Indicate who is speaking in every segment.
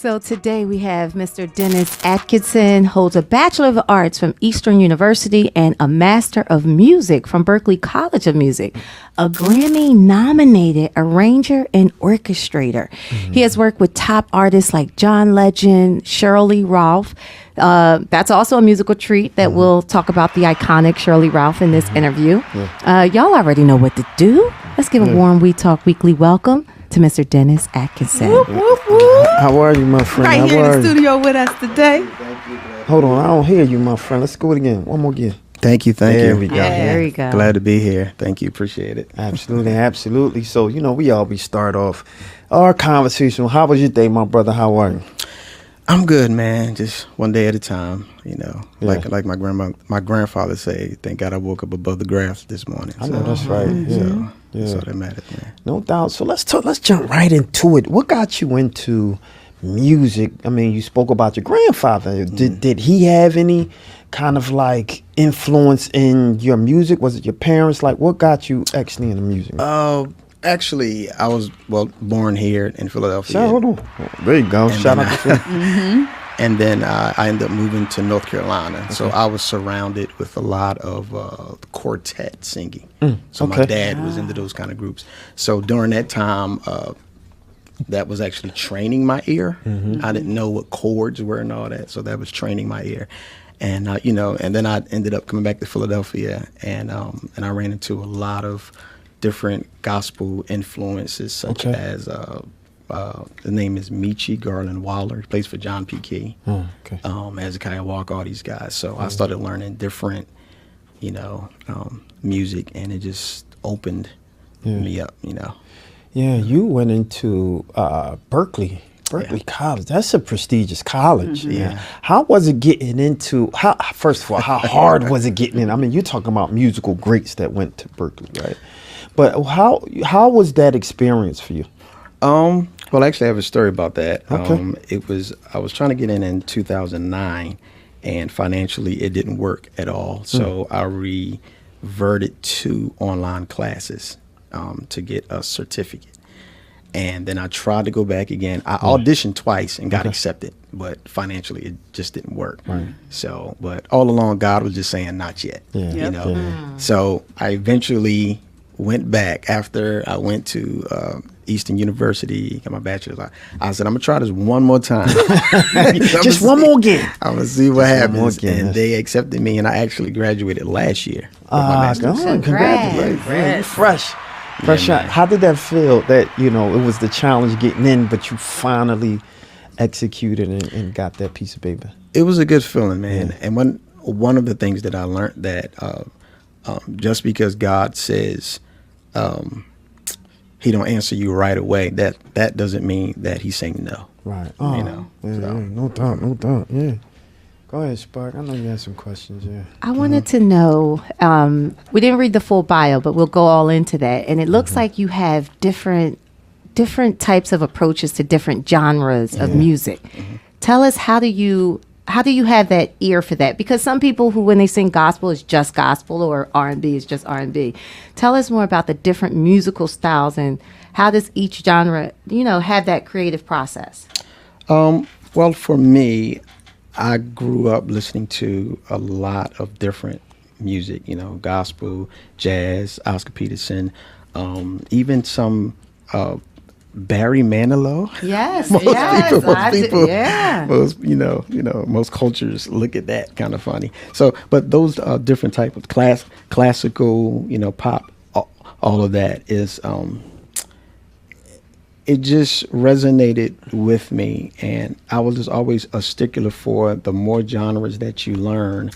Speaker 1: So today we have Mr. Dennis Atkinson, holds a Bachelor of Arts from Eastern University and a Master of Music from Berklee College of Music, a Grammy Nominated Arranger and Orchestrator. He has worked with top artists like John Legend, Sheryl Lee Ralph. That's also a musical treat that we'll talk about the iconic Sheryl Lee Ralph in this interview. Y'all already know what to do. Let's give a warm We Talk Weekly welcome to Mr. Dennis Atkinson.
Speaker 2: Whoop, whoop, whoop. How are you, my friend?
Speaker 3: Right here in the studio with us today.
Speaker 2: Hold on, I don't hear you, my friend. Let's go it again. One more again.
Speaker 4: Thank you.
Speaker 2: There we go.
Speaker 1: There we go.
Speaker 4: Glad to be here. Thank you. Appreciate it.
Speaker 2: Absolutely. So, we always start off our conversation. How was your day, my brother? How are you?
Speaker 4: I'm good, man. Just one day at a time. Like my grandfather say. Thank God I woke up above the grass this morning.
Speaker 2: I know that's right.
Speaker 4: So that's all that matters, man.
Speaker 2: No doubt. So let's jump right into it. What got you into music? I mean, you spoke about your grandfather. Did he have any kind of like influence in your music? Was it your parents? Like, what got you actually into music?
Speaker 4: Actually, I was born here in Philadelphia.
Speaker 2: Hold on. There you go. Shout out to Philly.
Speaker 4: And then I ended up moving to North Carolina. Okay. So I was surrounded with a lot of quartet singing. So my dad was into those kind of groups. So during that time, that was actually training my ear. I didn't know what chords were and all that. So that was training my ear. And, and then I ended up coming back to Philadelphia and I ran into a lot of different gospel influences such as the name is Michi Garland Waller. He plays for John P. Key, Hezekiah Walker, all these guys. So I started learning different, music, and it just opened me up,
Speaker 2: Yeah, you went into Berklee College. That's a prestigious college. Yeah. How was it getting into? First of all, how hard was it getting in? I mean, you're talking about musical greats that went to Berklee, right? But how was that experience for you?
Speaker 4: Well, actually, I have a story about that.
Speaker 2: Okay.
Speaker 4: I was trying to get in 2009, and financially it didn't work at all. So I reverted to online classes to get a certificate. And then I tried to go back again. I auditioned twice and got accepted, but financially it just didn't work. Right. So, but all along, God was just saying, not yet. So I eventually went back after I went to Eastern University, got my bachelor's. I said, I'm going to try this one more time.
Speaker 2: Just one more again.
Speaker 4: I'm going to see what happens. And they accepted me, and I actually graduated last year with my master's.
Speaker 2: Congratulations. Fresh. How did that feel that, it was the challenge getting in, but you finally executed and got that piece of paper?
Speaker 4: It was a good feeling, man. Yeah. And one of the things that I learned that just because God says he don't answer you right away, that doesn't mean that he's saying no.
Speaker 2: Right. No doubt. Yeah. Go ahead, Spark. I know you had some questions. Yeah.
Speaker 1: I wanted to know, we didn't read the full bio, but we'll go all into that. And it looks like you have different types of approaches to different genres of music. Tell us, how do you have that ear for that? Because some people who, when they sing gospel, is just gospel, or R&B is just R&B. Tell us more about the different musical styles and how does each genre, have that creative process?
Speaker 4: Well, for me, I grew up listening to a lot of different music, gospel, jazz, Oscar Peterson, even some Barry Manilow.
Speaker 1: Yes,
Speaker 4: most cultures look at that kind of funny. So, but those different type of classical, pop, all of that is, it just resonated with me, and I was just always a stickler for the more genres that you learn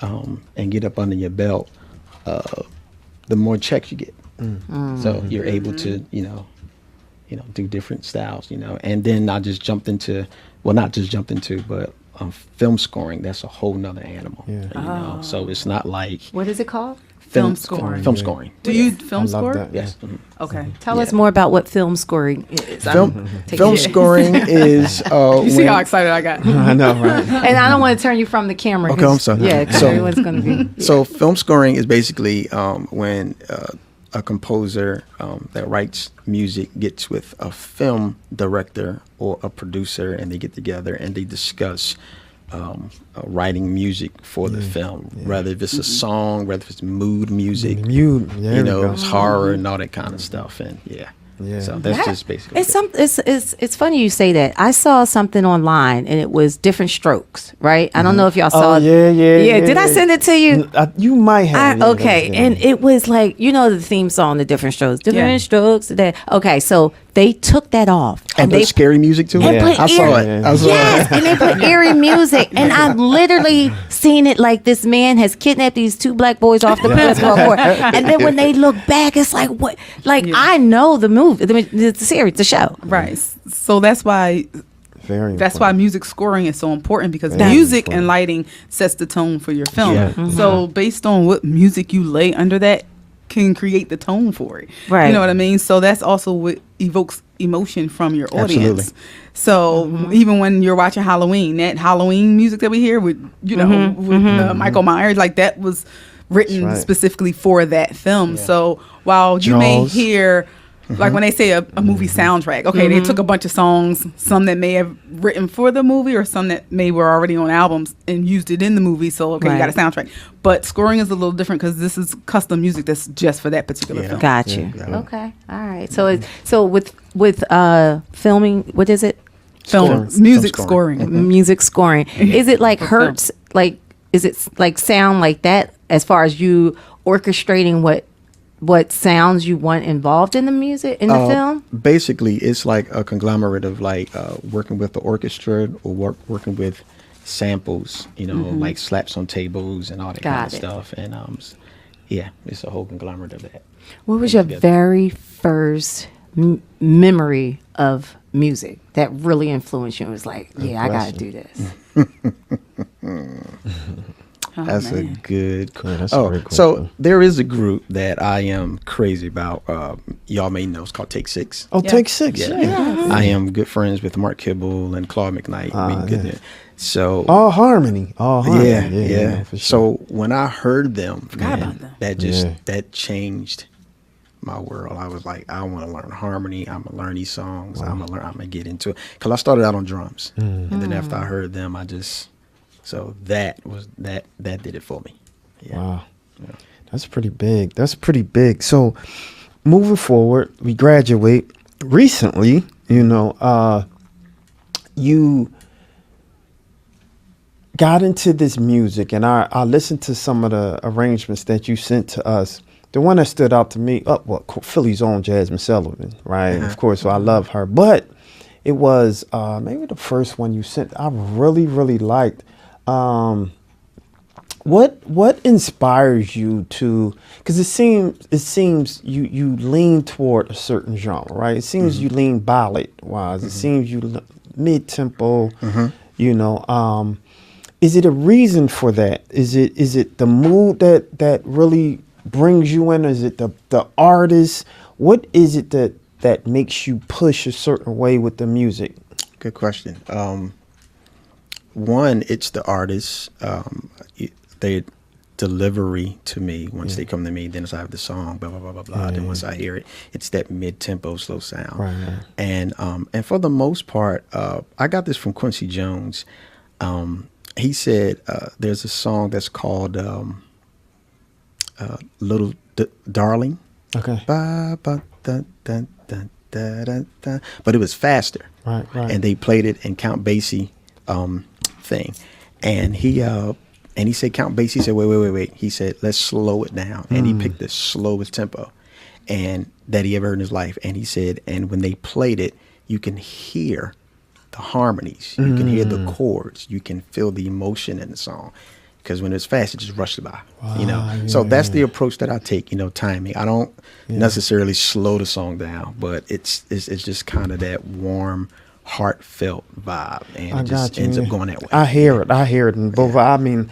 Speaker 4: and get up under your belt, the more checks you get. So you're able to, do different styles, and then I just jumped into, but film scoring. That's a whole nother animal, so it's not like.
Speaker 1: What is it called?
Speaker 4: Film scoring.
Speaker 3: Do you film score?
Speaker 2: That,
Speaker 4: yes.
Speaker 3: Okay.
Speaker 1: Tell us more about what film scoring is.
Speaker 4: Film scoring is.
Speaker 3: You see how excited I got?
Speaker 2: I know, right?
Speaker 1: And I don't want to turn you from the camera.
Speaker 4: Okay, I'm sorry.
Speaker 1: Yeah, because everyone's going to be.
Speaker 4: So film scoring is basically when a composer that writes music gets with a film director or a producer, and they get together and they discuss writing music for the film, whether if it's a song, whether if it's mood music, it's horror and all that kind of stuff, and so that's just basically
Speaker 1: it's funny you say that. I saw something online and it was Different Strokes, right? I don't know if y'all saw Did I send it to you?
Speaker 2: You might have.
Speaker 1: And it was like, the theme song, the Different Strokes. Different Strokes. Okay, so they took that off.
Speaker 4: And put scary music to it? I saw it.
Speaker 1: Yes, and they put eerie music. And I've literally seen it like this man has kidnapped these 2 black boys off the basketball court. And then when they look back, it's like, what? Like, I know the movie, the series, the show.
Speaker 3: Right. So that's why... That's why music scoring is so important, because music and lighting sets the tone for your film. Yeah. Mm-hmm. So based on what music you lay under that can create the tone for it. Right. You know what I mean? So that's also what evokes emotion from your audience. Absolutely. So even when you're watching Halloween, that Halloween music that we hear with, Michael Myers, like that was written specifically for that film. Yeah. So while you may hear... Like when they say a movie soundtrack, they took a bunch of songs, some that may have written for the movie or some that may were already on albums and used it in the movie. So, you got a soundtrack. But scoring is a little different because this is custom music that's just for that particular film.
Speaker 1: Got you. Yeah. Okay. All right. So with filming, what is it?
Speaker 3: Music scoring.
Speaker 1: Music scoring. Is it like hertz? Like, is it like sound like that as far as you orchestrating what sounds you want involved in the music in the film?
Speaker 4: Basically, it's like a conglomerate of like working with the orchestra or working with samples, like slaps on tables and all that kind of stuff. And it's a whole conglomerate of that.
Speaker 1: What was your very first memory of music that really influenced you? It was like, I got to do this.
Speaker 4: That's a good question. So there is a group that I am crazy about. Y'all may know. It's called Take Six.
Speaker 2: Take Six.
Speaker 4: Yeah. I am good friends with Mark Kibble and Claude McKnight. So
Speaker 2: all harmony.
Speaker 4: Yeah. For sure. So when I heard them, that changed my world. I was like, I want to learn harmony. I'm gonna learn these songs. I'm gonna get into it. Because I started out on drums, and then after I heard them, So that did it for me. Yeah. Wow. Yeah.
Speaker 2: That's pretty big. So moving forward, we graduate recently, you got into this music, and I listened to some of the arrangements that you sent to us. The one that stood out to me, Philly's own Jasmine Sullivan, right? Of course, so I love her. But it was maybe the first one you sent I really, really liked. What inspires you to? Because it seems you lean toward a certain genre, right? It seems you lean ballad wise. It seems you mid tempo. Is it a reason for that? Is it the mood that really brings you in? Is it the artist? What is it that makes you push a certain way with the music?
Speaker 4: Good question. One, it's the artist, their delivery to me. Once they come to me, then I have the song, blah, blah, blah, blah, blah. Then once I hear it, it's that mid-tempo, slow sound. Right. And for the most part, I got this from Quincy Jones. He said there's a song that's called Little Darling. Okay. Ba, ba, dun, dun, dun, dun, dun, dun. But it was faster. Right. And they played it in Count Basie thing, and he said Count Basie said wait, he said let's slow it down, and he picked the slowest tempo and that he ever heard in his life, and he said, and when they played it, you can hear the harmonies, you can hear the chords, you can feel the emotion in the song, because when it's fast it just rushes by. So that's the approach that I take, timing. I don't necessarily slow the song down, but it's just kind of that warm, heartfelt vibe, and it just ends up going that way.
Speaker 2: I hear it, and both. I mean,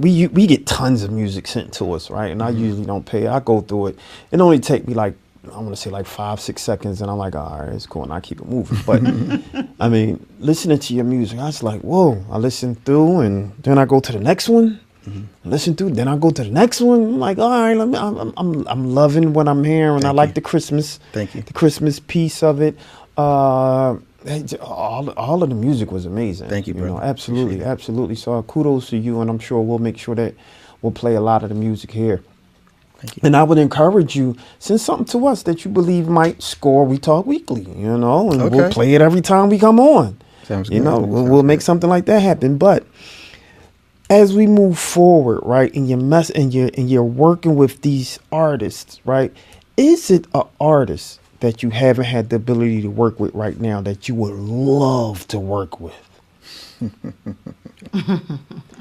Speaker 2: we get tons of music sent to us, right? And I usually don't pay. I go through it. It only take me like, I want to say like 5-6 seconds, and I'm like, all right, it's cool, and I keep it moving. But I mean, listening to your music, I was like, whoa. I listen through, and then I go to the next one, listen to it. Then I go to the next one. I'm like, all right, I'm loving what I'm hearing. I like the Christmas.
Speaker 4: Thank you.
Speaker 2: The Christmas piece of it. All of the music was amazing.
Speaker 4: Thank you, bro.
Speaker 2: Absolutely. So kudos to you, and I'm sure we'll make sure that we'll play a lot of the music here.
Speaker 4: Thank you.
Speaker 2: And I would encourage you, send something to us that you believe might score We Talk Weekly, and we'll play it every time we come on.
Speaker 4: Sounds good.
Speaker 2: We'll make something like that happen. But as we move forward, right, and you're working with these artists, right, is it an artist that you haven't had the ability to work with right now that you would love to work with?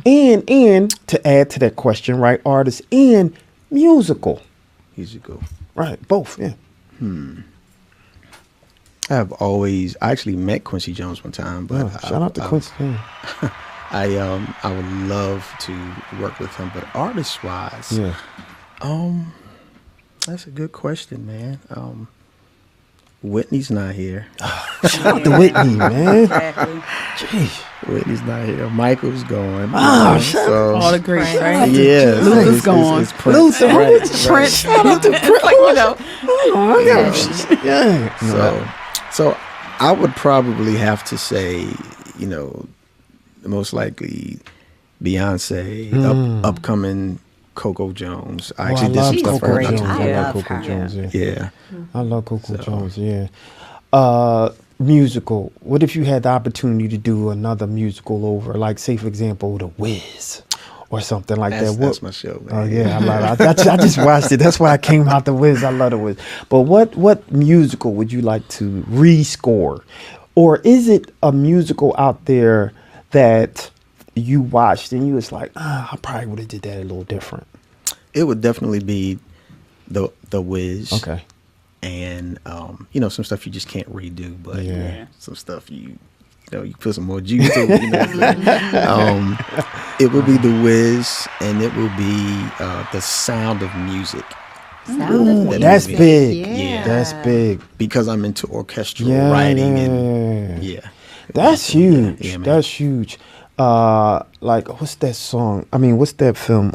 Speaker 2: and to add to that question, right, artist and musical. Right, both, yeah.
Speaker 4: I actually met Quincy Jones one time, but
Speaker 2: shout out to Quincy.
Speaker 4: I would love to work with him, but artist wise, that's a good question, man. Whitney's not here.
Speaker 2: Shout out to Whitney, man.
Speaker 3: Exactly.
Speaker 2: Jeez.
Speaker 4: Whitney's not here. Michael's gone.
Speaker 3: All the greats, right?
Speaker 4: Yeah.
Speaker 3: Luther's gone.
Speaker 4: It's Prince. Right.
Speaker 2: Shout out to Prince.
Speaker 4: So I would probably have to say, most likely Beyonce, upcoming Coco Jones. I actually did some stuff for her.
Speaker 2: I love Coco Jones.
Speaker 4: Yeah.
Speaker 2: I love Coco Jones. Yeah. Musical. What if you had the opportunity to do another musical over, like, say, for example, The Wiz or something like that?
Speaker 4: That's my show, man.
Speaker 2: Oh, yeah. I love it. I just watched it. That's why I came out The Wiz. I love The Wiz. But what musical would you like to rescore? Or is it a musical out there that you watched and you was like, I probably would have did that a little different?
Speaker 4: It would definitely be the Wiz.
Speaker 2: Okay.
Speaker 4: And some stuff you just can't redo, but some stuff you put some more juice to it. It would be the Wiz, and it will be the Sound of Music.
Speaker 2: That's big.
Speaker 1: Yeah.
Speaker 2: That's big.
Speaker 4: Because I'm into orchestral writing and
Speaker 2: That's huge.
Speaker 4: Yeah, man.
Speaker 2: That's huge. Like, what's that song? I mean, what's that film?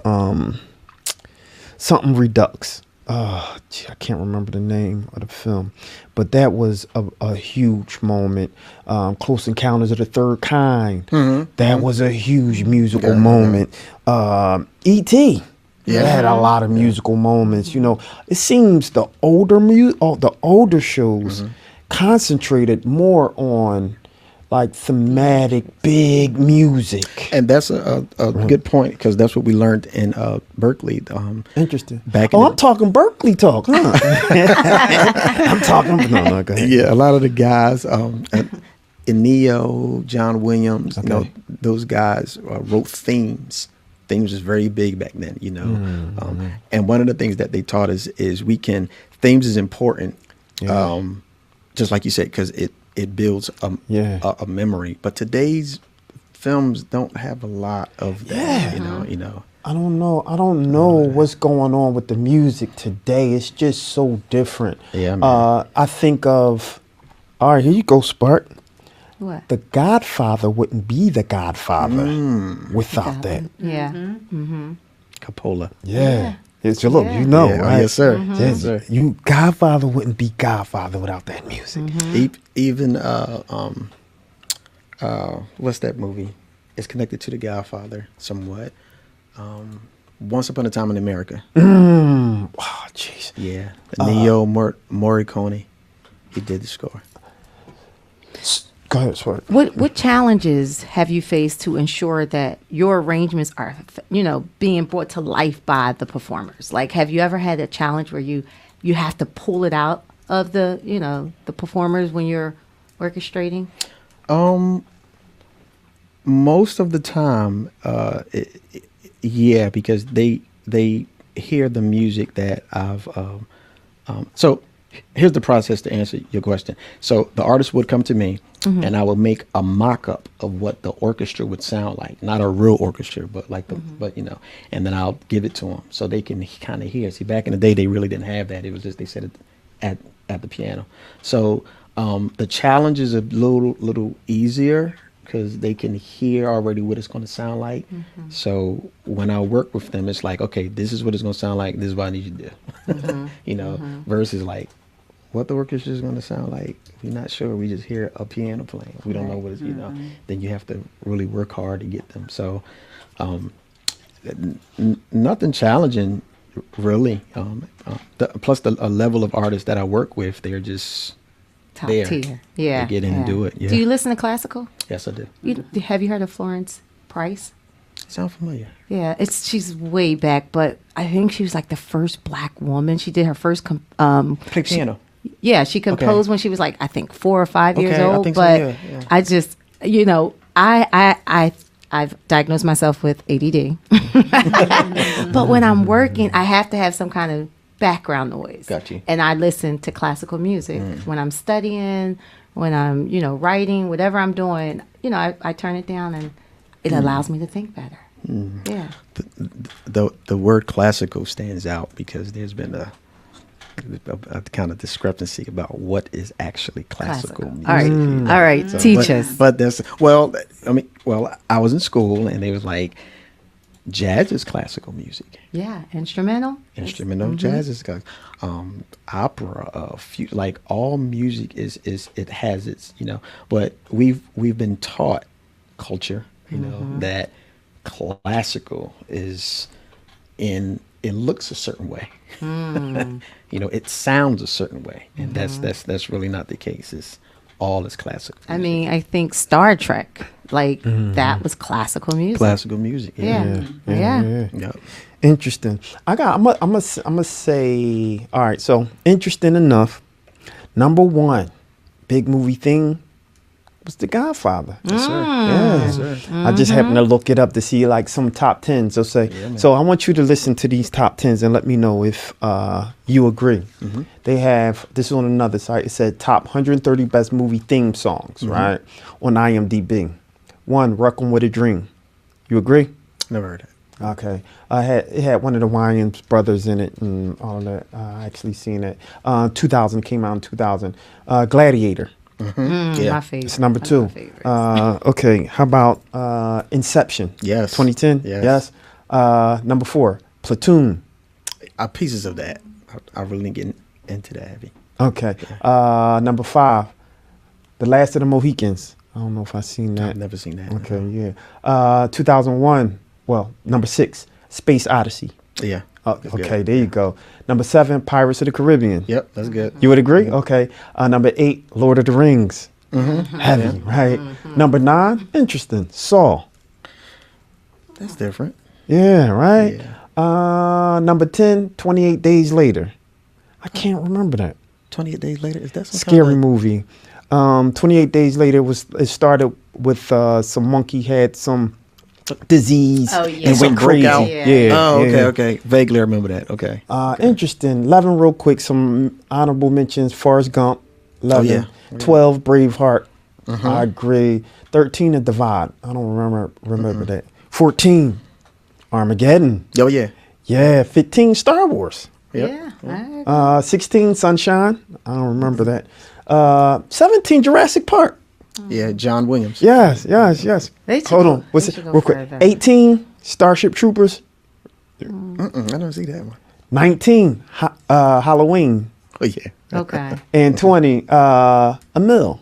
Speaker 2: Something Redux. I can't remember the name of the film, but that was a huge moment. Close Encounters of the Third Kind. That was a huge musical moment. E.T. had a lot of musical moments. It seems the older shows concentrated more on like thematic, big music.
Speaker 4: And that's a good point, because that's what we learned in Berkeley.
Speaker 2: Interesting.
Speaker 4: I'm
Speaker 2: talking Berkeley talk, huh? I'm talking. No, go ahead.
Speaker 4: Yeah, a lot of the guys, Ennio, John Williams, those guys wrote themes. Themes was very big back then, And one of the things that they taught us is themes is important, just like you said, because it builds a memory. But today's films don't have a lot of that,
Speaker 2: I don't know what's going on with the music today. It's just so different.
Speaker 4: Yeah, man.
Speaker 2: I think of, all right, here you go, Spark.
Speaker 1: What?
Speaker 2: The Godfather wouldn't be the Godfather without that.
Speaker 1: Yeah.
Speaker 4: Coppola.
Speaker 2: Yeah. Look, right?
Speaker 4: Yes, sir.
Speaker 2: Yes, sir. Godfather wouldn't be Godfather without that music.
Speaker 4: Even what's that movie? It's connected to the Godfather somewhat. Once Upon a Time in America.
Speaker 2: Oh, jeez.
Speaker 4: Yeah. Ennio Morricone. He did the score.
Speaker 2: Go ahead, sorry.
Speaker 1: What challenges have you faced to ensure that your arrangements are, being brought to life by the performers? Like, have you ever had a challenge where you have to pull it out of the performers when you're orchestrating?
Speaker 4: Most of the time, because they hear the music that I've. So here's the process to answer your question. So the artist would come to me, and I would make a mock-up of what the orchestra would sound like. Not a real orchestra, but like and then I'll give it to them so they can kind of hear. See, back in the day, they really didn't have that. It was just, they said it at the piano. So the challenge is a little easier because they can hear already what it's going to sound like. So when I work with them, it's like, okay, this is what it's going to sound like. This is what I need you to do. You know, versus like what the orchestra is going to sound like. We're not sure. We just hear a piano playing. We don't know what it's, you know, then you have to really work hard to get them. So nothing challenging, really. Plus a level of artists that I work with, they're just
Speaker 1: top
Speaker 4: there.
Speaker 1: tier. Yeah.
Speaker 4: They get in and do it. Yeah.
Speaker 1: Do you listen to classical?
Speaker 4: Yes, I do.
Speaker 1: Have you heard of Florence Price?
Speaker 4: Sound familiar?
Speaker 1: Yeah, she's way back, but I think she was like the first black woman. She did her first
Speaker 4: Play piano.
Speaker 1: she composed when she was like I think 4 or 5 years
Speaker 4: I
Speaker 1: old.
Speaker 4: think so,
Speaker 1: But
Speaker 4: yeah.
Speaker 1: I just, you know, I've diagnosed myself with ADD. But when I'm working, I have to have some kind of background noise.
Speaker 4: Got you.
Speaker 1: And I listen to classical music when I'm studying, when I'm, you know, writing, whatever I'm doing. You know, I turn it down and it allows me to think better. Yeah.
Speaker 4: The word classical stands out because there's been a kind of discrepancy about what is actually classical music.
Speaker 1: All right,
Speaker 4: So,
Speaker 1: teach us.
Speaker 4: But there's I was in school and they was like, jazz is classical music.
Speaker 1: Yeah, instrumental.
Speaker 4: Instrumental jazz is opera, like all music is it has its, you know. But we've been taught culture, you know, that classical is it looks a certain way. You know, it sounds a certain way, and that's really not the case. It's all is classical music.
Speaker 1: I mean, I think Star Trek, like that was classical music.
Speaker 4: Classical music.
Speaker 1: Yeah.
Speaker 4: Yep.
Speaker 2: Interesting. I'm gonna say, all right. So interesting enough. Number one, big movie thing was The Godfather.
Speaker 4: Yes, sir.
Speaker 2: Yeah.
Speaker 4: Yes, sir.
Speaker 2: I just happened to look it up to see like some top 10s. So I want you to listen to these top 10s and let me know if you agree. They have, this is on another site, it said top 130 best movie theme songs, right? On IMDb. 1, Requiem with a Dream. You agree?
Speaker 4: Never heard it.
Speaker 2: Okay. It had one of the Wayans brothers in it and all of that. I actually seen it. 2000, came out in 2000. Gladiator.
Speaker 1: My favorite.
Speaker 2: It's number 2.
Speaker 1: My favorite.
Speaker 2: Okay, how about Inception?
Speaker 4: Yes.
Speaker 2: 2010?
Speaker 4: Yes.
Speaker 2: Number 4, Platoon.
Speaker 4: Pieces of that. I really didn't get into that heavy.
Speaker 2: Okay. Number 5, The Last of the Mohicans. I don't know if I've seen that.
Speaker 4: I've never seen that.
Speaker 2: Okay, yeah. 2001, well, number 6, Space Odyssey.
Speaker 4: Yeah.
Speaker 2: Okay, there you go. Number 7, Pirates of the Caribbean.
Speaker 4: Yep, that's good.
Speaker 2: You would agree? Okay. Number 8, Lord of the Rings. Heavy, right? Number 9, interesting, Saw.
Speaker 4: That's different.
Speaker 2: Yeah, right?
Speaker 4: Yeah.
Speaker 2: Number 10, 28 Days Later. I can't remember that.
Speaker 4: 28 Days Later, is that some
Speaker 2: Scary
Speaker 4: kind of
Speaker 2: movie. 28 Days Later it started with some monkey had some disease and went crazy.
Speaker 4: Out?
Speaker 2: Yeah.
Speaker 4: Okay. Vaguely remember that. Okay.
Speaker 2: Interesting. 11 real quick, some honorable mentions. Forrest Gump. 11. 12, Braveheart. I agree. 13, The Divide. I don't remember that. 14, Armageddon.
Speaker 4: Oh, yeah.
Speaker 2: Yeah. 15, Star Wars.
Speaker 4: Yep.
Speaker 1: Yeah.
Speaker 2: 16, Sunshine. I don't remember that. 17, Jurassic Park.
Speaker 4: Yeah, John Williams.
Speaker 2: Yes. Hold on. What's it? Real quick. 18, Starship Troopers.
Speaker 4: I don't see that one.
Speaker 2: 19, Halloween.
Speaker 4: Oh, yeah.
Speaker 1: Okay.
Speaker 2: And 20, Emil.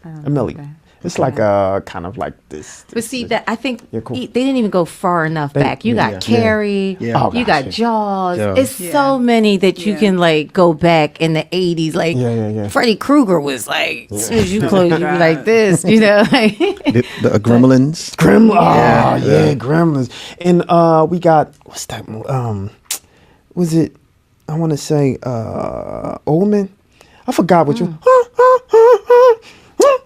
Speaker 2: Emily.
Speaker 1: Okay.
Speaker 2: It's like kind of like this.
Speaker 1: But see, that I think
Speaker 2: cool.
Speaker 1: they didn't even go far enough back. You got Carrie,
Speaker 4: Yeah.
Speaker 1: you got Jaws.
Speaker 4: Yeah.
Speaker 1: It's so many that you can like go back in the 80s. Like Freddy Krueger was like, as soon as you close, you be like this, you know. Like
Speaker 4: The Gremlins.
Speaker 2: Gremlins. And we got, what's that? Was it, I want to say, Omen? I forgot what you.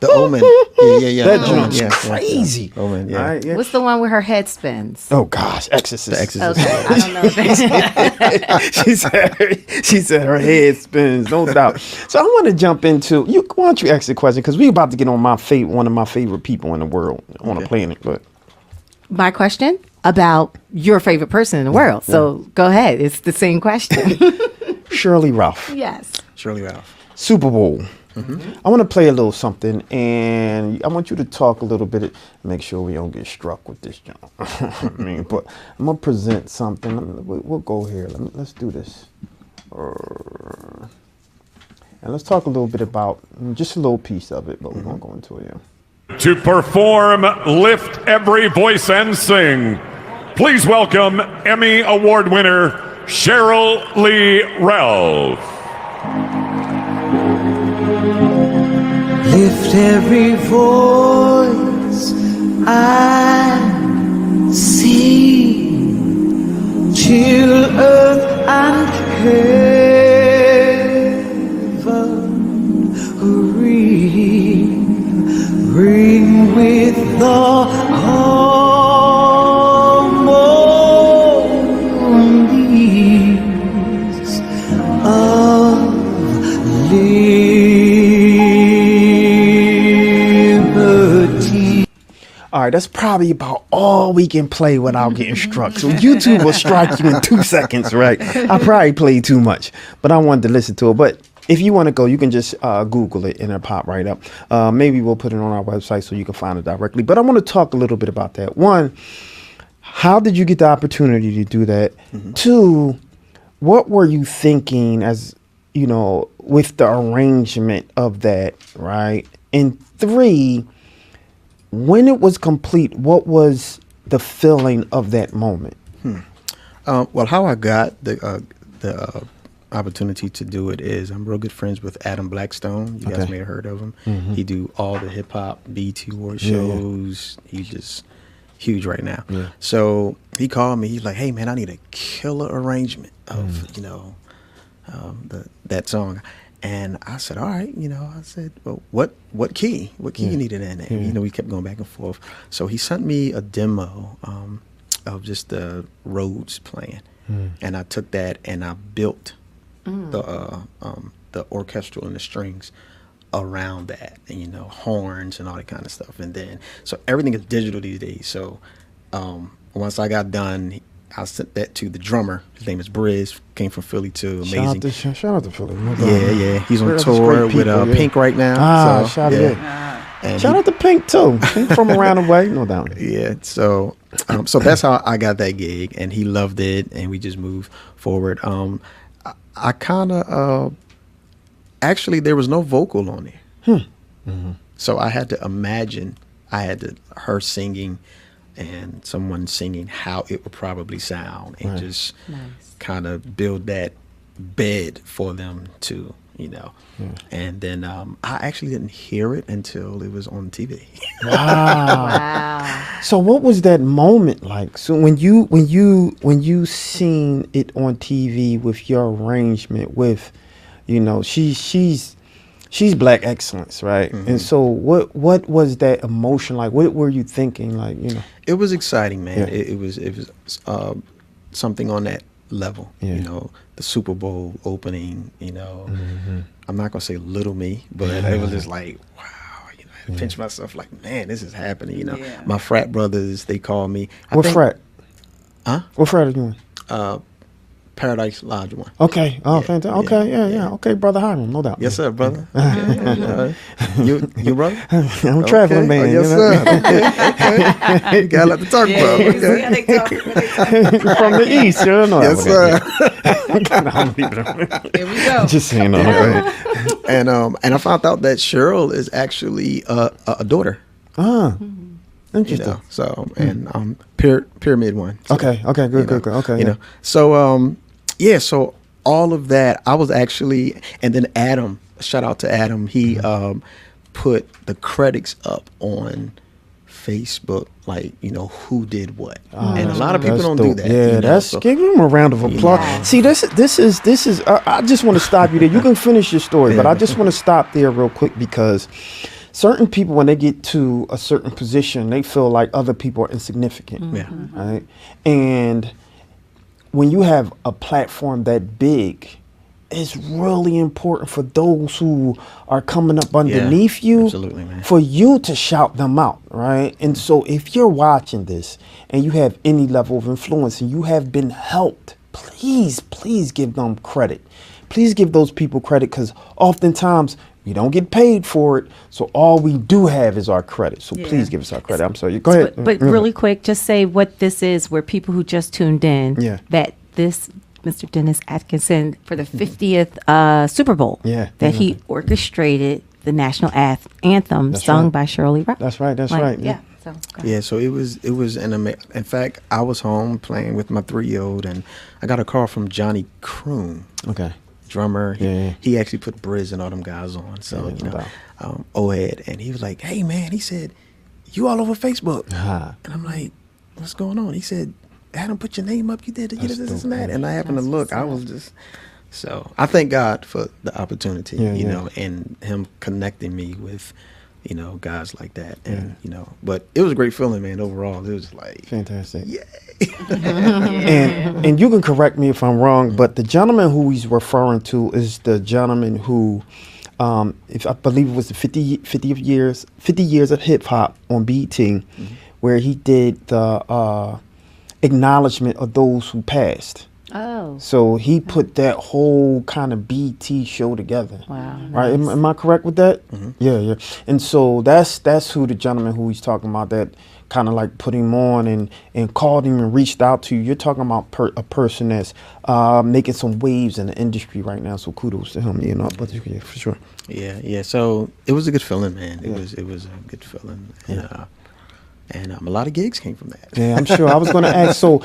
Speaker 4: The Omen. Yeah.
Speaker 2: That joint's
Speaker 4: Yeah.
Speaker 2: crazy.
Speaker 4: Omen, yeah.
Speaker 2: Right, yeah.
Speaker 1: what's the one where her head spins?
Speaker 2: Oh gosh, Exorcist.
Speaker 4: The Exorcist.
Speaker 1: Okay, I don't know. If that's
Speaker 2: she said her head spins, no doubt. So I want to jump into you. Why don't you ask the question? Because we're about to get on one of my favorite people in the world on the planet. But
Speaker 1: my question about your favorite person in the world. So go ahead. It's the same question.
Speaker 2: Sheryl Lee Ralph.
Speaker 1: Yes.
Speaker 4: Sheryl Lee Ralph.
Speaker 2: Super Bowl. I want to play a little something, and I want you to talk a little bit. Make sure we don't get struck with this, John. I mean, but I'm gonna present something. We'll go here. Let's do this, and let's talk a little bit about just a little piece of it, but we're gonna go into it. Yeah.
Speaker 5: To perform Lift Every Voice and Sing, please welcome Emmy Award winner Sheryl Lee Ralph.
Speaker 6: Lift every voice and sing, till earth and heaven ring with the harmonies of liberty.
Speaker 2: All right, that's probably about all we can play without getting struck. So YouTube will strike you in 2 seconds, right? I probably played too much, but I wanted to listen to it. But if you want to go, you can just Google it and it'll pop right up. Maybe we'll put it on our website so you can find it directly. But I want to talk a little bit about that. One, how did you get the opportunity to do that? Two, what were you thinking as, you know, with the arrangement of that, right? And three, when it was complete, what was the feeling of that moment?
Speaker 4: Well, how I got the opportunity to do it is I'm real good friends with Adam Blackstone. You guys may have heard of him. He do all the hip hop BET Award shows. He's just huge right now. So he called me. He's like, "Hey man, I need a killer arrangement of that song." And I said, "All right." I said, "Well, what key? What key you needed in it?" We kept going back and forth. So he sent me a demo of just the Rhodes playing, and I took that and I built the orchestral and the strings around that, and horns and all that kind of stuff. And then so everything is digital these days. So once I got done, I sent that to the drummer. His name is Briz. Came from Philly too. Amazing.
Speaker 2: Shout out to Philly.
Speaker 4: Yeah. He's on tour with Pink right now.
Speaker 2: Shout out to Pink too. Pink from around the way, no doubt.
Speaker 4: Yeah. So that's how I got that gig, and he loved it, and we just moved forward. I kind of actually there was no vocal on there, so I had to imagine her singing and someone singing how it would probably sound, and just kind of build that bed for them to, and then I actually didn't hear it until it was on TV.
Speaker 1: Wow.
Speaker 2: So what was that moment like? So when you seen it on TV with your arrangement with, she's Black excellence, right? And so what was that emotion like? What were you thinking, like,
Speaker 4: It was exciting, man. It was something on that level. The Super Bowl opening. I'm not gonna say little me, but it was just like, wow. I had to pinch myself, like, man, this is happening. My frat brothers, they call me.
Speaker 2: What frat?
Speaker 4: Huh?
Speaker 2: What frat are you in?
Speaker 4: Paradise Lodge 1.
Speaker 2: Okay. Oh, fantastic. Okay. Yeah. Okay, brother Hiram, no doubt.
Speaker 4: Yes, sir, brother. Okay. You brother?
Speaker 2: I'm a traveling man.
Speaker 4: Yes, sir. Okay. You got a lot to talk about. Okay.
Speaker 2: From the east,
Speaker 4: Yes, sir.
Speaker 3: Here we go.
Speaker 2: Just saying.
Speaker 4: And I found out that Sheryl is actually a daughter.
Speaker 2: Interesting.
Speaker 4: So and Pyramid One. So,
Speaker 2: okay. Good. Okay.
Speaker 4: So so all of that, I was actually, and then Adam, shout out to Adam, he put the credits up on Facebook, like, who did what. And a lot of people don't do that.
Speaker 2: Yeah, give him a round of applause. See, this is I just want to stop you there. You can finish your story, but I just want to stop there real quick, because certain people, when they get to a certain position, they feel like other people are insignificant. Right? And when you have a platform that big, it's really important for those who are coming up underneath you,
Speaker 4: absolutely, man,
Speaker 2: for you to shout them out, right? And so if you're watching this and you have any level of influence and you have been helped, please give them credit. Please give those people credit, because oftentimes We don't get paid for it, so all we do have is our credit. So please give us our credit. I'm sorry. Go ahead.
Speaker 1: But really quick, just say what this is, where people who just tuned in, that this Mr. Dennis Atkinson, for the 50th Super Bowl, that he orchestrated the national anthem sung by Sheryl Lee Ralph.
Speaker 2: That's right. That's right.
Speaker 1: Yeah.
Speaker 4: So it was in fact, I was home playing with my 3-year-old, and I got a call from Johnny Kroon.
Speaker 2: Okay.
Speaker 4: Drummer. He actually put Briz and all them guys on. So, Oed. And he was like, hey, man, he said, you all over Facebook. And I'm like, what's going on? He said, Adam, put your name up. You did this and that. And I happened to look. I was just... So I thank God for the opportunity, you know, and him connecting me with, you know, guys like that. And, you know, but it was a great feeling, man, overall. It was like...
Speaker 2: Fantastic.
Speaker 4: Yay.
Speaker 2: And you can correct me if I'm wrong, but the gentleman who he's referring to is the gentleman who, if I believe it was the 50 years of hip hop on BET, where he did the acknowledgement of those who passed.
Speaker 1: Oh.
Speaker 2: So he put that whole kind of BT show together.
Speaker 1: Wow. Nice.
Speaker 2: Right? Am I correct with that? Yeah. And so that's who the gentleman who he's talking about, that kind of like put him on and called him and reached out to you. You're talking about a person that's making some waves in the industry right now. So kudos to him, you know. But yeah, for sure.
Speaker 4: Yeah. So it was a good feeling, man. It was a good feeling. And a lot of gigs came from that.
Speaker 2: Yeah, I'm sure. I was going to ask, so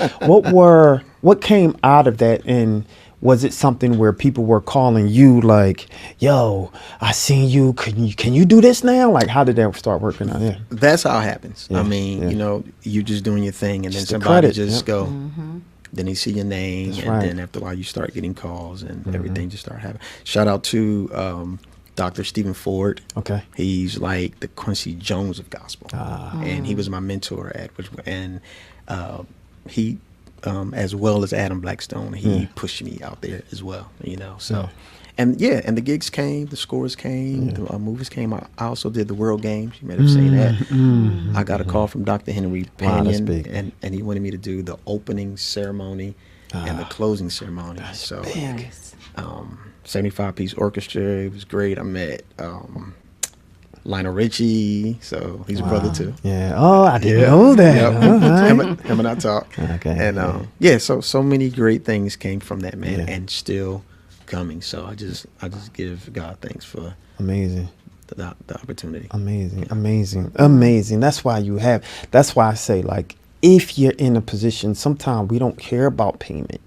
Speaker 2: what came out of that, and was it something where people were calling you like, yo, I seen you, can you do this now? Like, how did that start working out? Yeah.
Speaker 4: That's how it happens. I mean, you know, you're just doing your thing, and then somebody just go, then they see your name, then after a while you start getting calls, and everything just start happening. Shout out to Dr. Stephen Ford.
Speaker 2: Okay.
Speaker 4: He's like the Quincy Jones of gospel. And he was my mentor he as well as Adam Blackstone, he pushed me out there as well, you know. So and the gigs came, the scores came, the movies came. I also did the World Games. You might have seen that. I got a call from Dr. Henry Panion, and he wanted me to do the opening ceremony and the closing ceremony. So
Speaker 1: big.
Speaker 4: 75-piece orchestra. It was great. I met Lionel Richie, so he's a brother too.
Speaker 2: Yeah. Oh, I didn't know that.
Speaker 4: Him and I talk. Okay. And so many great things came from that, man, and still coming. So I just give God thanks for
Speaker 2: amazing
Speaker 4: the opportunity.
Speaker 2: Amazing. That's why I say, like, if you're in a position, sometimes we don't care about payment.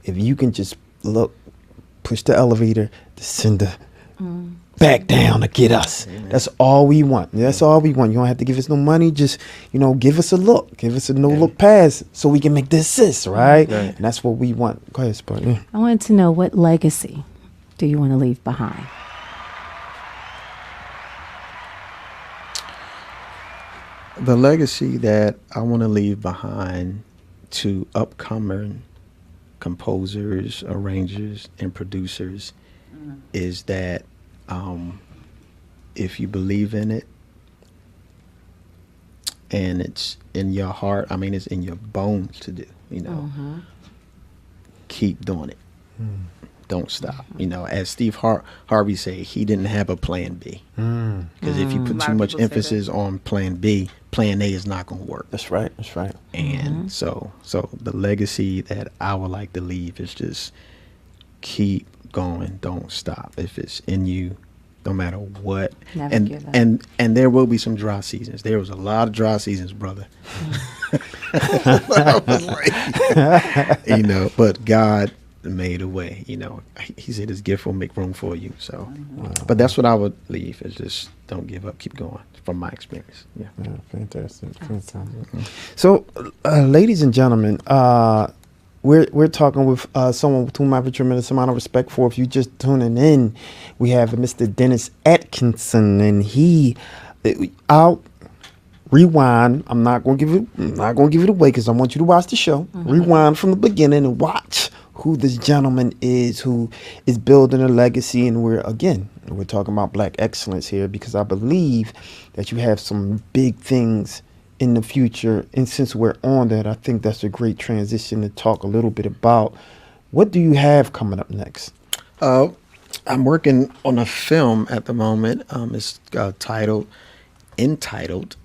Speaker 2: If you can just push the elevator, descend the back down to get us. Amen. That's all we want. That's all we want. You don't have to give us no money. Just, you know, give us a look. Give us a no-look pass so we can make the assist, right? And that's what we want. Go ahead, Spud. Yeah.
Speaker 1: I wanted to know, what legacy do you want to leave behind?
Speaker 4: The legacy that I want to leave behind to upcoming composers, arrangers, and producers is that if you believe in it and it's in your heart, I mean, it's in your bones to do, you know, keep doing it. Don't stop. You know, as Steve Harvey said, he didn't have a plan B. Because if you put too much emphasis on plan B, plan A is not going to work.
Speaker 2: That's right.
Speaker 4: And so the legacy that I would like to leave is just keep going. Don't stop. If it's in you, no matter what.
Speaker 1: Never give up.
Speaker 4: And there will be some dry seasons. There was a lot of dry seasons, brother. I was like, you know, but God made a way. You know, he said his gift will make room for you. So, but that's what I would leave, is just don't give up, keep going, from my experience. Yeah,
Speaker 2: fantastic. So, ladies and gentlemen, we're talking with someone with whom I have a tremendous amount of respect for. If you just tuning in, we have Mr. Dennis Atkinson, and I'll rewind. I'm not going to give it away because I want you to watch the show. Rewind from the beginning and watch who this gentleman is, who is building a legacy. And we're talking about black excellence here, because I believe that you have some big things in the future. And since we're on that, I think that's a great transition to talk a little bit about what do you have coming up next?
Speaker 4: I'm working on a film at the moment. It's entitled. It's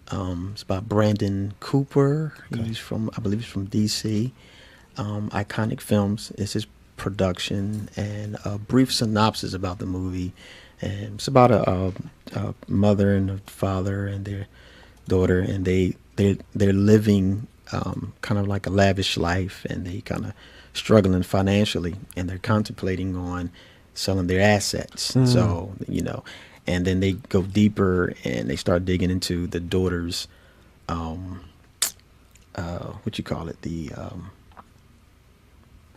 Speaker 4: about Brandon Cooper. He's from, I believe he's from DC. Iconic Films is his production, and a brief synopsis about the movie. And it's about a mother and a father and their daughter, and they're living kind of like a lavish life, and they kind of struggling financially, and they're contemplating on selling their assets. So, and then they go deeper and they start digging into the daughter's, what you call it,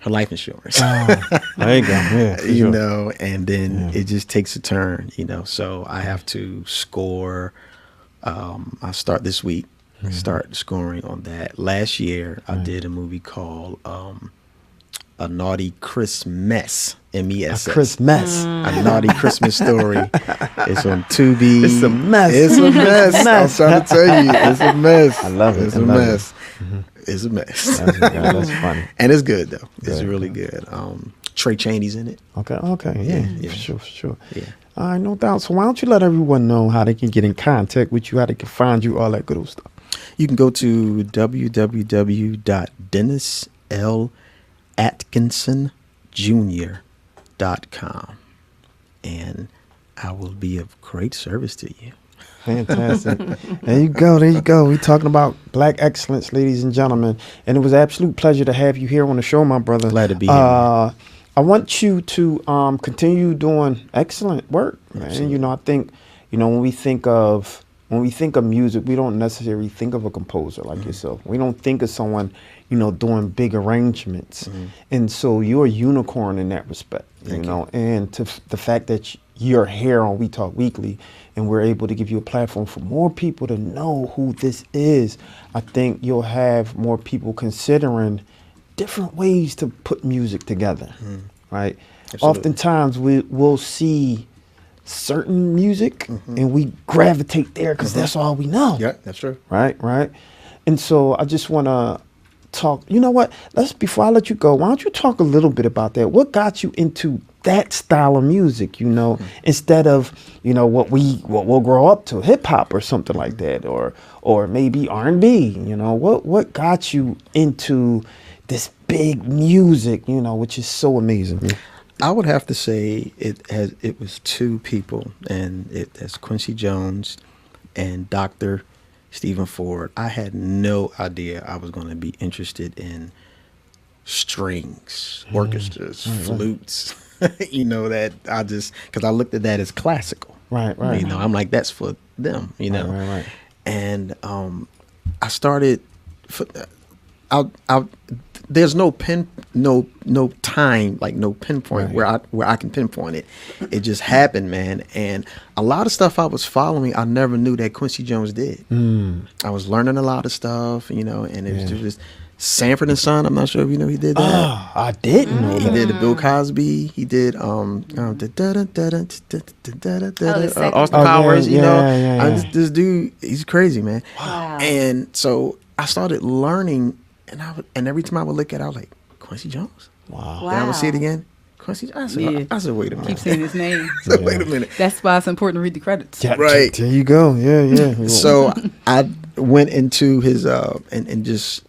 Speaker 4: her life insurance.
Speaker 2: There you go. Yeah,
Speaker 4: sure. And then it just takes a turn, so I have to score. I start this week, start scoring on that. Last year, I did a movie called A Naughty Christmas, MESS.
Speaker 2: A Christmas.
Speaker 4: A Naughty Christmas Story. It's on Tubi.
Speaker 2: It's a mess.
Speaker 4: It's a mess. I'm trying to tell you, it's a mess.
Speaker 2: I love it.
Speaker 4: It's a mess. It's a mess.
Speaker 2: That's funny.
Speaker 4: And it's good though. It's really good. Trey Chaney's in it.
Speaker 2: Okay. Yeah. For sure.
Speaker 4: Yeah.
Speaker 2: All right, no doubt. So why don't you let everyone know how they can get in contact with you, how they can find you, all that good old stuff.
Speaker 4: You can go to www.DennisAtkinsonJr.com, and I will be of great service to you.
Speaker 2: Fantastic. There you go. We're talking about Black excellence, ladies and gentlemen. And it was an absolute pleasure to have you here on the show, my brother.
Speaker 4: Glad to be here. Man.
Speaker 2: I want you to continue doing excellent work, man.
Speaker 4: Absolutely.
Speaker 2: I think, when we think of music, we don't necessarily think of a composer like yourself. We don't think of someone, doing big arrangements. And so you're a unicorn in that respect, you know. And to the fact that you're here on We Talk Weekly and we're able to give you a platform for more people to know who this is, I think you'll have more people considering different ways to put music together, right? Absolutely. Oftentimes we'll see certain music and we gravitate there because that's all we know.
Speaker 4: Yeah, that's true.
Speaker 2: Right. And so I just want to talk, before I let you go, why don't you talk a little bit about that? What got you into that style of music, instead of, what we'll grow up to, hip hop or something like that, or maybe R&B, what got you into this big music, which is so amazing.
Speaker 4: I would have to say it was two people, and that's Quincy Jones and Dr. Stephen Ford. I had no idea I was going to be interested in strings, orchestras, flutes. That I just, because I looked at that as classical.
Speaker 2: Right.
Speaker 4: I'm like, that's for them.
Speaker 2: Right.
Speaker 4: And I started. There's no time, like no pinpoint where I can pinpoint it. It just happened, man. And a lot of stuff I was following, I never knew that Quincy Jones did. I was learning a lot of stuff, and it was just Sanford and Son. I'm not sure if you know he did that.
Speaker 2: Oh, I didn't know
Speaker 4: he
Speaker 2: that.
Speaker 4: did the Bill Cosby. He did Austin Powers.
Speaker 2: Yeah.
Speaker 4: This dude, he's crazy, man.
Speaker 1: Wow.
Speaker 4: And so I started learning. And every time I would look at it, I was like, Quincy Jones?
Speaker 2: Wow.
Speaker 4: Then I would see it again. Quincy Jones? I said, wait a minute.
Speaker 3: Keep saying his name.
Speaker 4: Wait a minute.
Speaker 3: That's why it's important to read the credits.
Speaker 2: Yeah,
Speaker 4: Right.
Speaker 2: There you go. Yeah.
Speaker 4: So I went into his, and just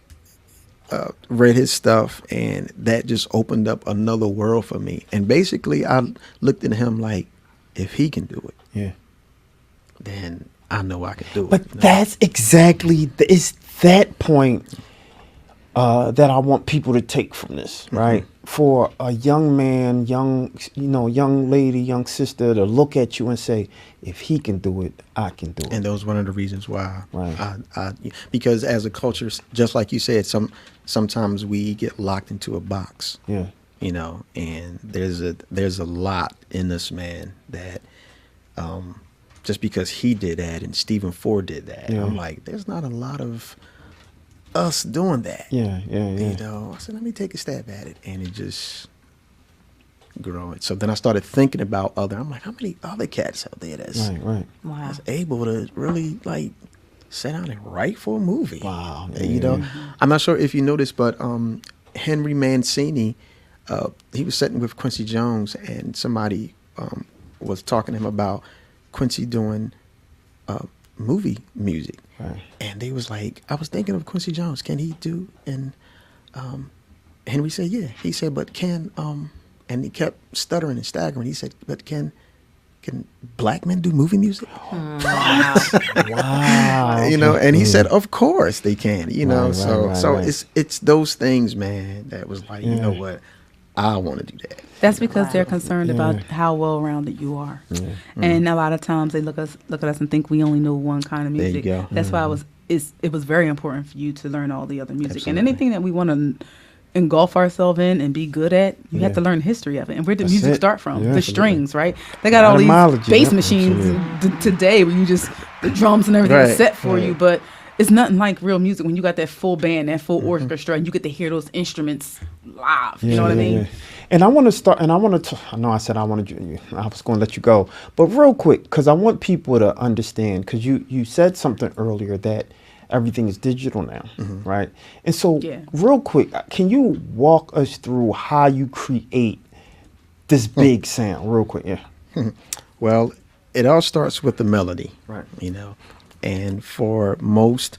Speaker 4: read his stuff, and that just opened up another world for me. And basically, I looked at him like, if he can do it, then I know I can do it.
Speaker 2: But that's exactly, it's that point that I want people to take from this, right? For a young man, young lady, young sister to look at you and say, if he can do it, I can do it.
Speaker 4: And that was one of the reasons why.
Speaker 2: Right.
Speaker 4: Because as a culture, just like you said, sometimes we get locked into a box.
Speaker 2: Yeah.
Speaker 4: And there's a lot in this man that just because he did that and Stephen Ford did that, I'm like, there's not a lot of us doing that.
Speaker 2: Yeah.
Speaker 4: I said, let me take a stab at it, and it just growing. So then I started thinking about I'm like, how many other cats out there that's able to really like sit down and write for a movie?
Speaker 2: Wow.
Speaker 4: I'm not sure if you noticed, but Henry Mancini, he was sitting with Quincy Jones, and somebody was talking to him about Quincy doing movie music.
Speaker 2: Right.
Speaker 4: And they was like, I was thinking of Quincy Jones. Can he do? And Henry said, yeah. He said, but can and he kept stuttering and staggering. He said, but can black men do movie music?
Speaker 2: Wow.
Speaker 4: You know, and he said, of course they can. You know,
Speaker 2: Right.
Speaker 4: it's those things, man, that was like, you know what, I want to do that.
Speaker 3: That's because they're concerned about how well-rounded you are, and a lot of times they look at us and think we only know one kind of music.
Speaker 4: There you go.
Speaker 3: That's why it was very important for you to learn all the other music.
Speaker 4: Absolutely.
Speaker 3: And anything that we want to engulf ourselves in and be good at, you have to learn the history of it. And where did music start from?
Speaker 2: Yeah.
Speaker 3: The strings, right? They got all these
Speaker 2: Etymology,
Speaker 3: bass
Speaker 2: yep,
Speaker 3: machines today where you just, the drums and everything is set for you, but it's nothing like real music when you got that full band, that full orchestra, and you get to hear those instruments live. You know what I mean?
Speaker 2: Yeah. And I want to start, and I know I said I was going to let you go, but real quick, because I want people to understand, because you said something earlier that everything is digital now, right? And so real quick, can you walk us through how you create this big sound real quick? Yeah.
Speaker 4: Well, it all starts with the melody,
Speaker 2: Right.
Speaker 4: you know, and for most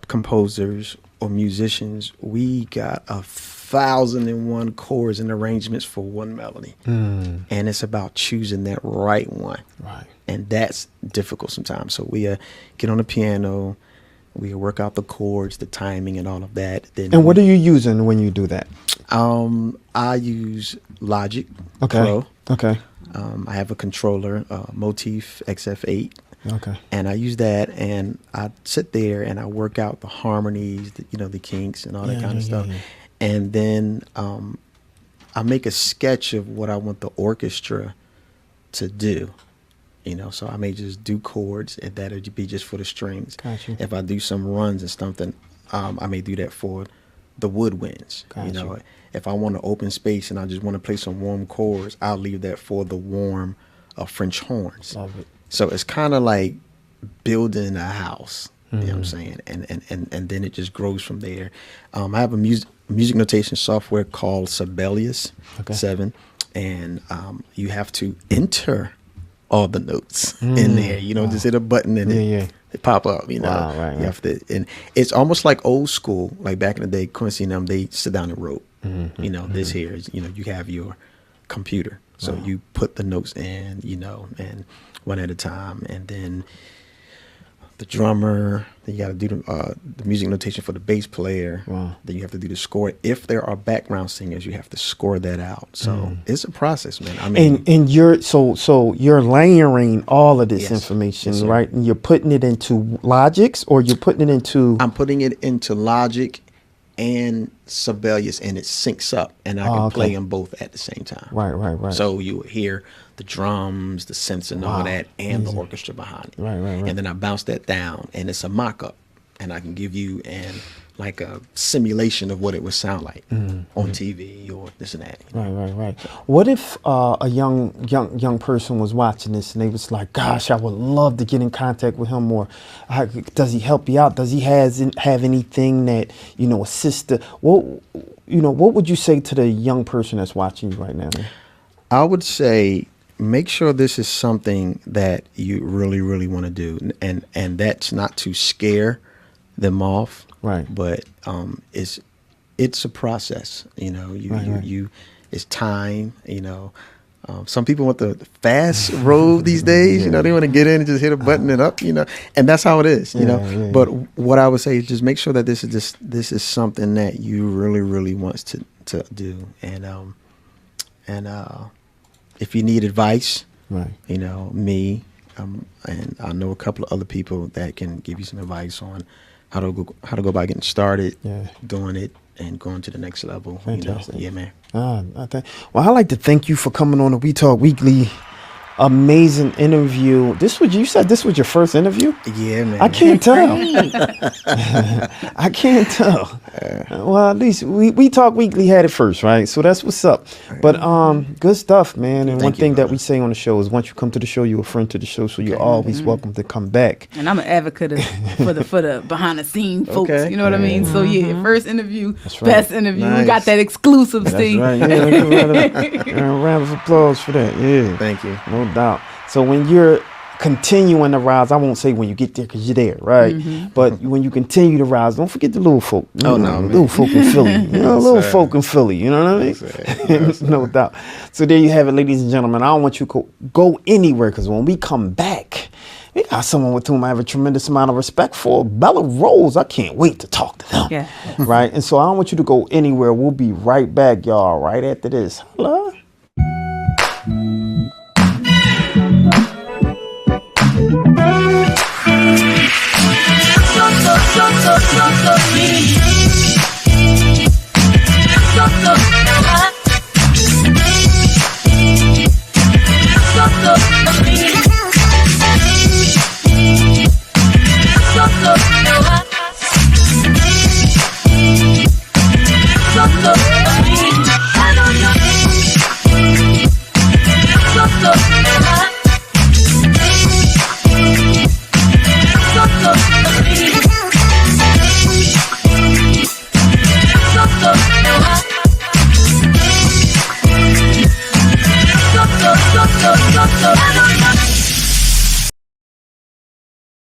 Speaker 4: composers or musicians, we got 1,001 chords and arrangements for one melody, and it's about choosing that right one,
Speaker 2: Right.
Speaker 4: and that's difficult sometimes. So we get on the piano, we work out the chords, the timing, and all of that. Then
Speaker 2: And what are you using when you do that?
Speaker 4: I use Logic
Speaker 2: Okay.
Speaker 4: Pro.
Speaker 2: Okay.
Speaker 4: I have a controller, Motif XF8.
Speaker 2: Okay.
Speaker 4: And I use that, and I sit there and I work out the harmonies, the kinks and all that kind of stuff.
Speaker 2: Yeah.
Speaker 4: And then I make a sketch of what I want the orchestra to do. You know, so I may just do chords, and that'll be just for the strings.
Speaker 2: Gotcha.
Speaker 4: If I do some runs and something, I may do that for the woodwinds.
Speaker 2: Gotcha.
Speaker 4: You know, if I want an open space and I just want to play some warm chords, I'll leave that for the warm French horns.
Speaker 2: Love it.
Speaker 4: So it's kind of like building a house. You know what I'm saying? And then it just grows from there. I have a music notation software called Sibelius 7, and you have to enter all the notes in there. You know, just hit a button and it pop up. You know,
Speaker 2: Right.
Speaker 4: You have to, and it's almost like old school. Like back in the day, Quincy and them, they sit down and wrote. You know, this here is, you know, you have your computer, so you put the notes in, you know, and one at a time, and then the drummer. Then you got to do the music notation for the bass player.
Speaker 2: Wow.
Speaker 4: Then you have to do the score. If there are background singers, you have to score that out. So it's a process, man. I mean,
Speaker 2: And you're so you're layering all of this
Speaker 4: Yes.
Speaker 2: information,
Speaker 4: Yes, sir.
Speaker 2: right? And you're putting it into Logics, or you're putting it into.
Speaker 4: I'm putting it into Logic and Sibelius, and it syncs up, and I can play them both at the same time.
Speaker 2: Right.
Speaker 4: So you hear the drums, the synths, and all that, and the orchestra behind it.
Speaker 2: Right.
Speaker 4: And then I bounce that down, and it's a mock-up, and I can give you like a simulation of what it would sound like on TV or this and that. You know?
Speaker 2: Right. What if a young person was watching this and they was like, "Gosh, I would love to get in contact with him," or does he help you out? Does he have anything that assist? What would you say to the young person that's watching you right now?
Speaker 4: I would say make sure this is something that you really, really want to do, and that's not to scare them off.
Speaker 2: Right.
Speaker 4: But it's a process. You know, you it's time. You know, some people want the fast road these days. You know, they want to get in and just hit a button and up. You know, and that's how it is. You know, but what I would say is just make sure that this is something that you really, really wants to do, and if you need advice,
Speaker 2: right?
Speaker 4: You know, me, and I know a couple of other people that can give you some advice on how to go about getting started, doing it, and going to the next level.
Speaker 2: Fantastic.
Speaker 4: You know? Yeah, man.
Speaker 2: Well, I'd like to thank you for coming on the We Talk Weekly. Amazing interview. You said this was your first interview?
Speaker 4: Yeah, man.
Speaker 2: I can't tell. I can't tell. Well, at least we Talk Weekly had it first, right? So that's what's up. But good stuff, man. And one thing that we say on the show is once you come to the show, you're a friend to the show, so you're always welcome to come back.
Speaker 3: And I'm an advocate for the behind the scene folks. You know what I mean? So first interview, best interview. Nice. We got that exclusive, Steve.
Speaker 2: Right. Yeah, round of applause for that. Yeah.
Speaker 4: Thank you.
Speaker 2: No doubt. So when you're continuing to rise, I won't say when you get there because you're there, right? But when you continue to rise, don't forget the little folk. Little folk in Philly. Little folk in Philly. You know what I mean? No doubt. So there you have it, ladies and gentlemen. I don't want you to go anywhere because when we come back, we got someone with whom I have a tremendous amount of respect for, Bella Rose. I can't wait to talk to them. Yeah. Right? And so I don't want you to go anywhere. We'll be right back, y'all, right after this. Hello.